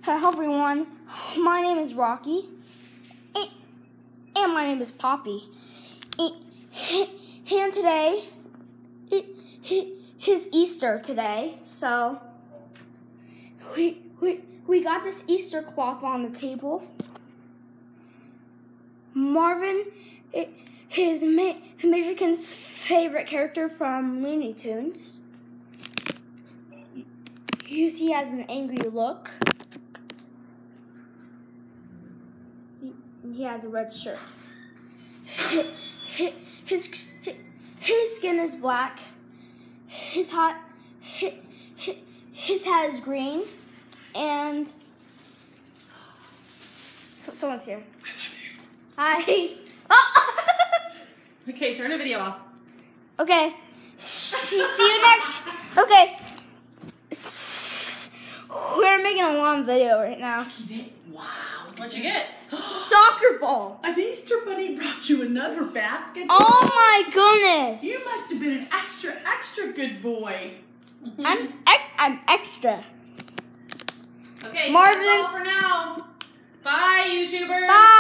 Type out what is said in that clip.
Hello everyone, my name is Rocky, and my name is Poppy, and today, it's Easter today, so we got this Easter cloth on the table. Marvin is American's favorite character from Looney Tunes. He has an angry look. He has a red shirt. His skin is black. His hat is green. And someone's here. Hi. Oh! Okay, turn the video off. Okay. See you next. Okay. We're making a long video right now. Wow. What'd you get? Soccer ball. An Easter bunny brought you another basket. Oh my goodness. You must have been an extra good boy. I'm extra. Okay, Marvin. so that's all for now. Bye, YouTubers. Bye.